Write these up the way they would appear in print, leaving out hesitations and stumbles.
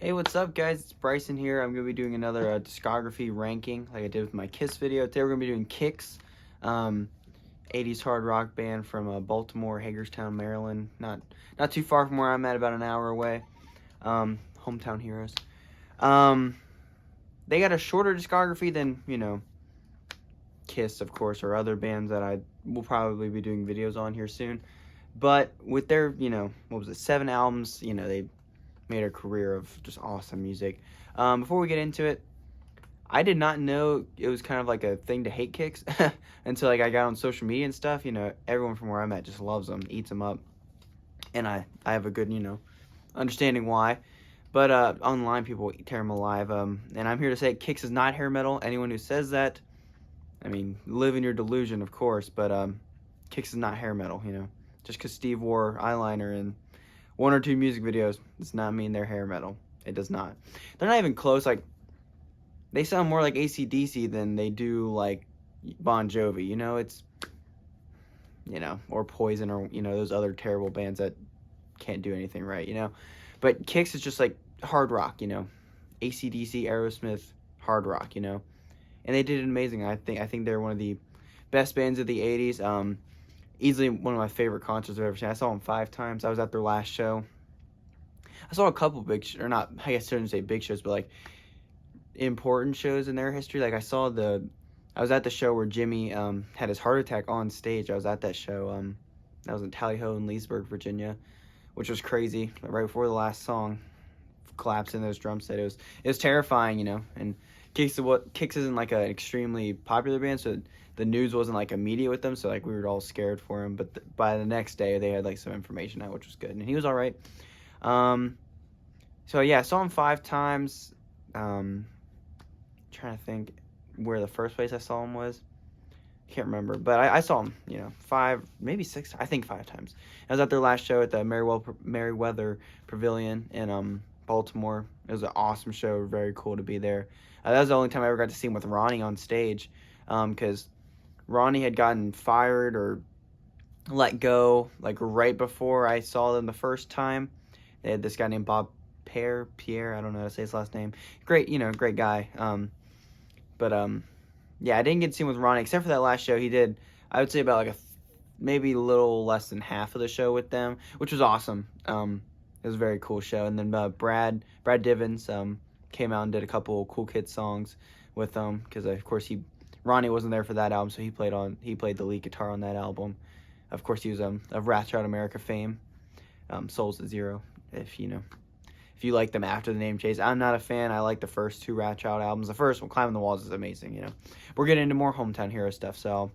Hey, what's up, guys? It's Bryson here. I'm going to be doing another discography ranking like I did with my KISS video. Today we're going to be doing KIX, 80s hard rock band from Baltimore, Hagerstown, Maryland. Not too far from where I'm at, about an hour away. Hometown heroes. They got a shorter discography than, KISS, of course, or other bands that I will probably be doing videos on here soon. But with their, 7 albums, they made a career of just awesome music. Before we get into it, I did not know it was kind of like a thing to hate KIX until I got on social media and stuff. Everyone from where I'm at just loves them, eats them up, and I have a good understanding why. But online people tear them alive. And I'm here to say KIX is not hair metal. Anyone who says that, live in your delusion, of course. But KIX is not hair metal. Just because Steve wore eyeliner and 1 or 2 music videos does not mean they're hair metal. It does not. They're not even close. Like, they sound more like AC/DC than they do like Bon Jovi. It's, or Poison, or, those other terrible bands that can't do anything right, But KIX is just like hard rock, AC/DC, Aerosmith, hard rock, And they did it amazing. I think they're one of the best bands of the 80s. Easily one of my favorite concerts I've ever seen. I saw them 5 times. I was at their last show. I saw a couple big, or not, I guess I shouldn't say big shows, but like important shows in their history. Like I was at the show where Jimmy had his heart attack on stage. I was at that show. That was in Tally Ho in Leesburg, Virginia, which was crazy. Right before the last song, collapsing those drum set. It was terrifying, And KIX isn't like an extremely popular band, so the news wasn't like immediate with them, so like we were all scared for him. But by the next day, they had like some information out, which was good, and he was all right. So yeah, I saw him 5 times. Trying to think where the first place I saw him was. I can't remember, but I saw him, 5, maybe 6, I think 5 times. I was at their last show at the Merriweather Pavilion in Baltimore. It was an awesome show, very cool to be there. That was the only time I ever got to see him with Ronnie on stage, because Ronnie had gotten fired or let go like right before I saw them the first time. They had this guy named Bob Pierre, I don't know how to say his last name. Great, great guy. Yeah, I didn't get to see him with Ronnie, except for that last show. He did, I would say, about like maybe a little less than half of the show with them, which was awesome. It was a very cool show. And then Brad Divins came out and did a couple cool kid songs with them, because of course Ronnie wasn't there for that album, so he played the lead guitar on that album. Of course, he was of Wrathchild America fame. Souls at Zero, if you like them after the name change. I'm not a fan. I like the first 2 Wrathchild albums. The first one, Climbing the Walls, is amazing, We're getting into more Hometown Hero stuff, so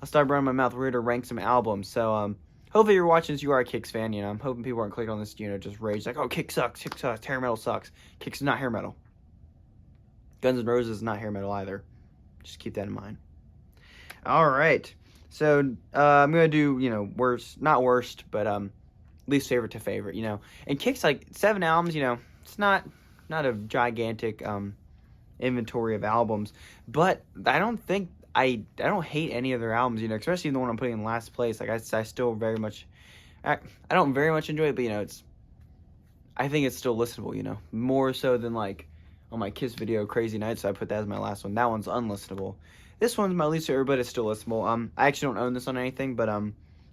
I'll start running my mouth. We're here to rank some albums. So hopefully you're watching this, you are a KIX fan, I'm hoping people aren't clicking on this, just rage like, oh, KIX sucks, hair metal sucks. KIX is not hair metal. Guns N' Roses is not hair metal either. Just keep that in mind. All right. So I'm going to do, worst, not worst, but least favorite to favorite, And KIX, like 7 albums, it's not a gigantic inventory of albums, but I don't hate any of their albums, especially the one I'm putting in last place. Like I still very much, I don't very much enjoy it, but I think it's still listenable, more so than like on my KISS video, Crazy Nights. So I put that as my last one. That one's unlistenable. This one's my least favorite, but it's still listenable. I actually don't own this on anything, but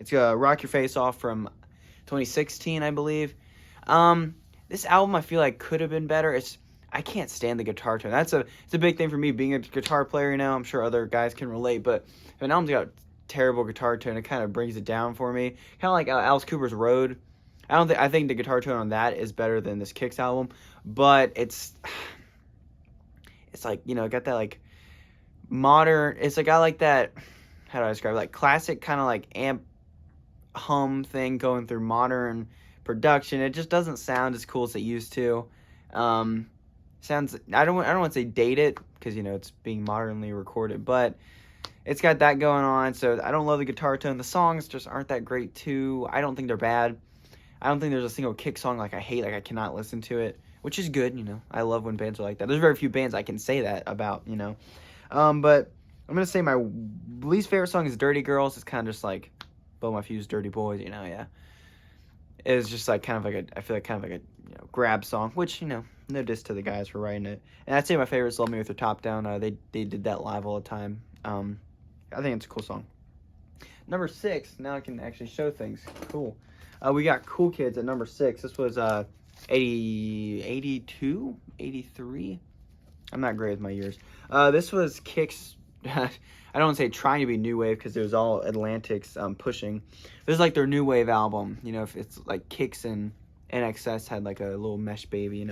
it's Rock Your Face Off from 2016, I believe. This album I feel like could have been better. I can't stand the guitar tone. It's a big thing for me, being a guitar player now. I'm sure other guys can relate, but if an album's got terrible guitar tone, it kind of brings it down for me. Kind of like Alice Cooper's Road. I think the guitar tone on that is better than this KIX album, but it's like, got that like modern, it's like, I like that, how do I describe it? Like classic kind of like amp hum thing going through modern production. It just doesn't sound as cool as it used to. Sounds, I don't want to say dated, because it's being modernly recorded, but it's got that going on. So I don't love the guitar tone. The songs just aren't that great too. I don't think they're bad. I don't think there's a single KIX song like I hate, like I cannot listen to it, which is good. I love when bands are like that. There's very few bands I can say that about. But I'm gonna say my least favorite song is Dirty Girls. It's kind of just like blow my fuse, Dirty Boys, yeah. is just like kind of like I feel like kind of like a grab song, which no diss to the guys for writing it. And I'd say my favorite is "Love Me with Your Top Down." They did that live all the time. I think it's a cool song. Number 6. Now I can actually show things. Cool. We got Cool Kids at number 6. This was 82, 83. I'm not great with my years. This was KIX. I don't want to say trying to be new wave because it was all Atlantic's pushing. This is like their new wave album. If it's like KIX and NXS had like a little mesh baby,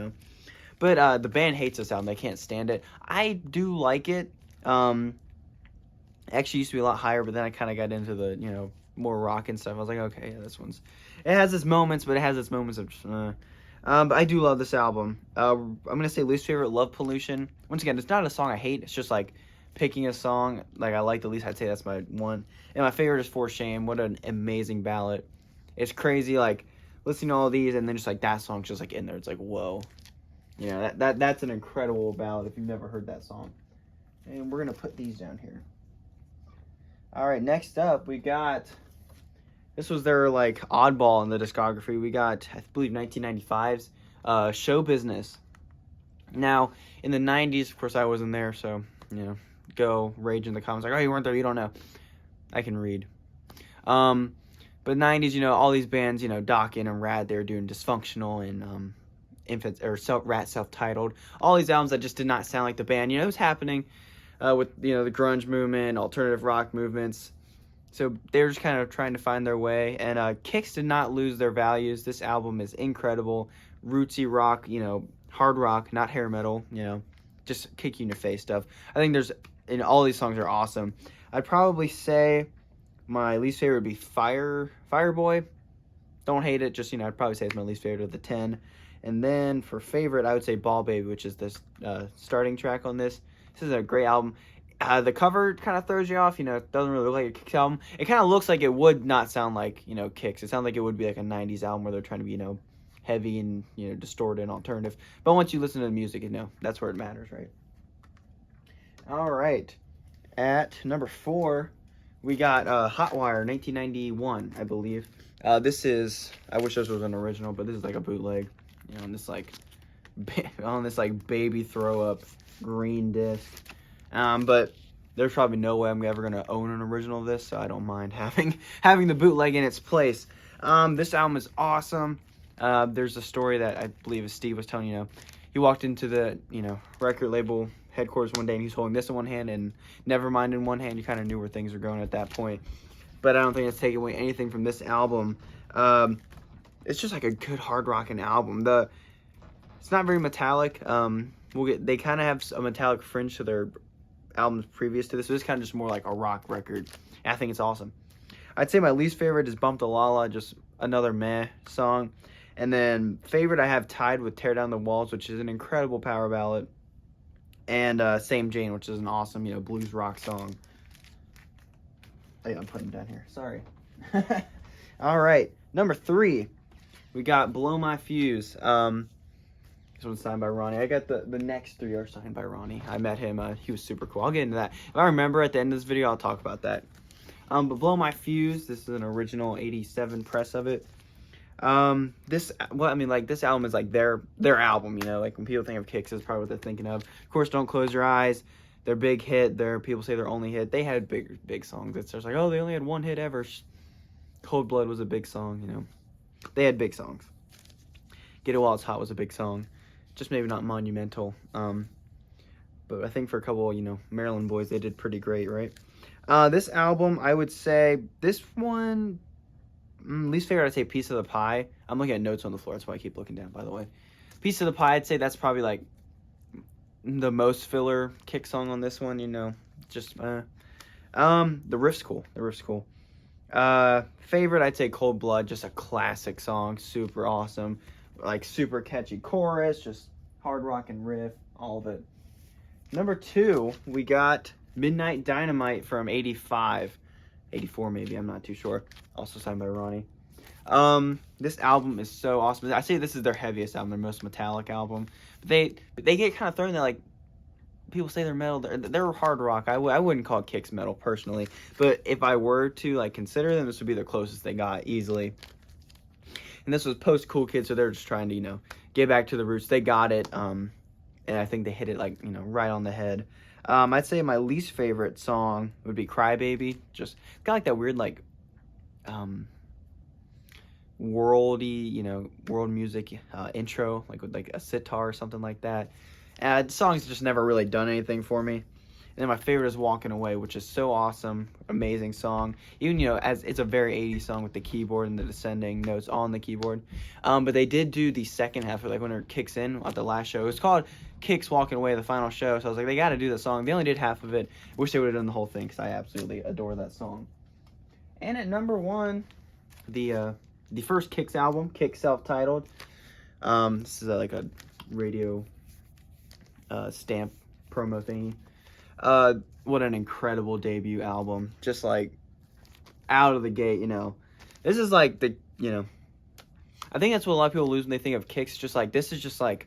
But the band hates this album. They can't stand it. I do like it. It actually used to be a lot higher, but then I kind of got into the, more rock and stuff. I was like, okay, yeah, this one's... It has its moments, but it has its moments of... but I do love this album. I'm going to say least favorite, Love Pollution. Once again, it's not a song I hate. It's just like picking a song like I like the least. I'd say that's my one. And my favorite is For Shame. What an amazing ballad. It's crazy, like, listening to all these, and then just like that song's just like in there. It's like, whoa. That's an incredible ballad if you've never heard that song. And we're going to put these down here. All right, next up, we got, this was their, like, oddball in the discography. We got, I believe, 1995's Show Business. Now, in the 90s, of course, I wasn't there, so, go rage in the comments, like, oh, you weren't there, you don't know. I can read. But 90s, all these bands, Dokken and Rad, they were doing Dysfunctional and Infants, or Rat Self-Titled. All these albums that just did not sound like the band. It was happening. With the grunge movement, alternative rock movements, so they were just kind of trying to find their way. And KIX did not lose their values. This album is incredible, rootsy rock, hard rock, not hair metal, just kick you in your face stuff. I think all these songs are awesome. I'd probably say my least favorite would be Fireboy. Don't hate it, just I'd probably say it's my least favorite of the 10. And then for favorite, I would say Ball Baby, which is this starting track on this. This is a great album. The cover kind of throws you off. It doesn't really look like a KIX album. It kind of looks like it would not sound like, KIX. It sounds like it would be like a 90s album where they're trying to be, heavy and, distorted and alternative. But once you listen to the music, that's where it matters, right? All right. At number 4, we got Hotwire, 1991, I believe. This is, I wish this was an original, but this is like a bootleg. On this like baby throw up green disc. But there's probably no way I'm ever gonna own an original of this, so I don't mind having the bootleg in its place. This album is awesome. There's a story that I believe Steve was telling. He walked into the record label headquarters one day and he's holding this in one hand and Nevermind in one hand. You kind of knew where things were going at that point. But I don't think it's taking away anything from this album. It's just like a good hard rocking album. It's not very metallic. They kind of have a metallic fringe to their albums previous to this. So this is kind of just more like a rock record. And I think it's awesome. I'd say my least favorite is Bump the Lala, just another meh song. And then favorite I have tied with Tear Down the Walls, which is an incredible power ballad. And Same Jane, which is an awesome, blues rock song. Oh, yeah, I'm putting them down here. Sorry. All right. Number 3, we got Blow My Fuse. This one's signed by Ronnie. I got the next 3 are signed by Ronnie. I met him. He was super cool. I'll get into that. If I remember at the end of this video, I'll talk about that. But Blow My Fuse, this is an original 87 press of it. This album is like their album, like when people think of KIX, it's probably what they're thinking of. Of course, Don't Close Your Eyes, their big hit, people say their only hit. They had big songs. It's just like, oh, they only had one hit ever. Cold Blood was a big song, They had big songs. Get It While It's Hot was a big song. Just maybe not monumental. But I think for a couple, Maryland boys, they did pretty great, right? This album, I would say, this one, least favorite, I'd say Piece of the Pie. I'm looking at notes on the floor, that's why I keep looking down, by the way. Piece of the Pie, I'd say that's probably like the most filler KIX song on this one, just, the riff's cool. Favorite, I'd say Cold Blood, just a classic song, super awesome, like super catchy chorus, just hard rock and riff, all of it. Number 2, we got Midnight Dynamite from 85, 84 maybe, I'm not too sure, also signed by Ronnie. This album is so awesome. I say this is their heaviest album, their most metallic album, but they get kind of thrown there, like, people say they're metal. They're hard rock. I wouldn't call KIX metal personally, but if I were to consider them, this would be the closest they got easily. and this was post Cool Kids, so they're just trying to, you know, get back to the roots. They got it, and I think they hit it, like, you know, right on the head. I'd say my least favorite song would be Cry Baby. Just got like that weird, like, worldy, you know, world music intro, like with like a sitar or something like that. The song's just never really done anything for me. And then my favorite is Walking Away, which is so awesome, amazing song. Even, you know, as it's a very 80s song with the keyboard and the descending notes on the keyboard. But they did do the second half, like when it kicks in at the last show. It was called KIX Walking Away, the final show. So I was like, they got to do the song. They only did half of it. Wish they would have done the whole thing because I absolutely adore that song. And at number 1, the first KIX album, KIX self-titled. This is like a radio stamp promo thingy. What an incredible debut album. Just like out of the gate, you know. This is like the, you know, I think that's what a lot of people lose when they think of KIX. Just like, this is like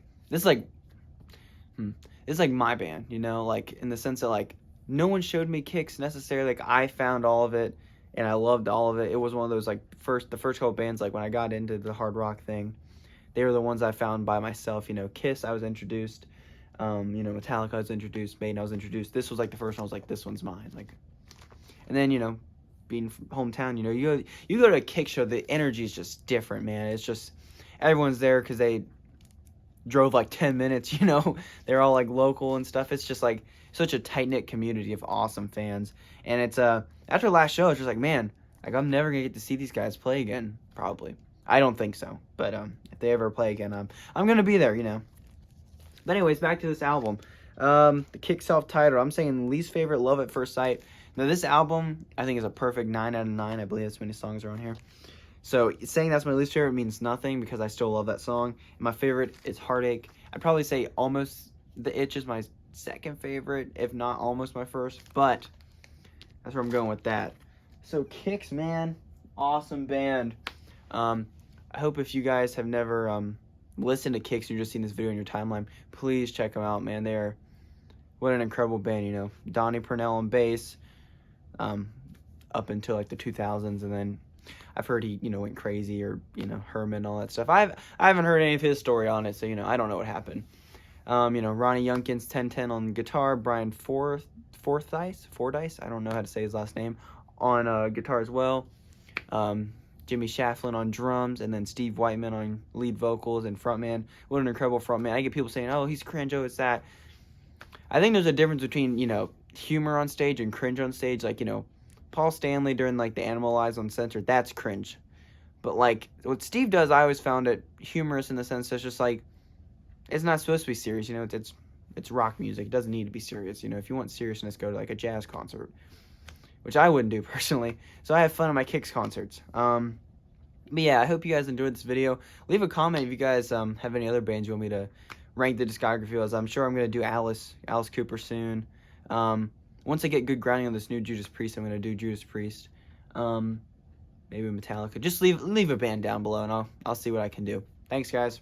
my band, you know, like in the sense that like no one showed me KIX necessarily. Like I found all of it and I loved all of it. It was one of those like the first couple bands, like when I got into the hard rock thing, they were the ones I found by myself. You know, Kiss, I was introduced. You know, Metallica, I was introduced. Maiden, I was introduced. This was like the first one. I was like, this one's mine. Like, and then, you know, being from hometown, you know, you go to a KIX show, the energy is just different, man. It's just everyone's there because they drove like 10 minutes. You know, they're all like local and stuff. It's just like such a tight knit community of awesome fans. And it's after last show, it's just like, man, like I'm never gonna get to see these guys play again. Probably, I don't think so. But if they ever play again, I'm gonna be there. You know. But anyways, back to this album. The KIX self-titled. I'm saying least favorite, Love at First Sight. Now this album, I think is a perfect 9 out of 9. I believe that's many songs are on here. So saying that's my least favorite means nothing because I still love that song. And my favorite is Heartache. I'd probably say Almost the Itch is my second favorite, if not almost my first. But that's where I'm going with that. So KIX, man, awesome band. I hope if you guys have never listened to KIX and you're just seeing this video in your timeline, please check them out, man. They're what an incredible band, you know. Donnie Purnell on bass, up until like the 2000s, and then I've heard he, you know, went crazy, or you know, Herman and all that stuff. I haven't heard any of his story on it, so you know, I don't know what happened. You know, Ronnie Youngkins 1010 on guitar, Brian Fordyce, I don't know how to say his last name, on guitar as well. Jimmy Shaflin on drums, and then Steve Whiteman on lead vocals and frontman. What an incredible frontman. I get people saying, oh, he's cringe, oh, it's that. I think there's a difference between, you know, humor on stage and cringe on stage. Like, you know, Paul Stanley during, like, the Animalize Uncensored, that's cringe. But, like, what Steve does, I always found it humorous in the sense that it's just, like, it's not supposed to be serious, you know, it's rock music. It doesn't need to be serious, you know. If you want seriousness, go to, like, a jazz concert, which I wouldn't do personally. So I have fun at my KIX concerts. But yeah, I hope you guys enjoyed this video. Leave a comment if you guys have any other bands you want me to rank the discography as. I'm sure I'm going to do Alice Cooper soon. Once I get good grounding on this new Judas Priest, I'm going to do Judas Priest. Maybe Metallica. Just leave a band down below, and I'll see what I can do. Thanks, guys.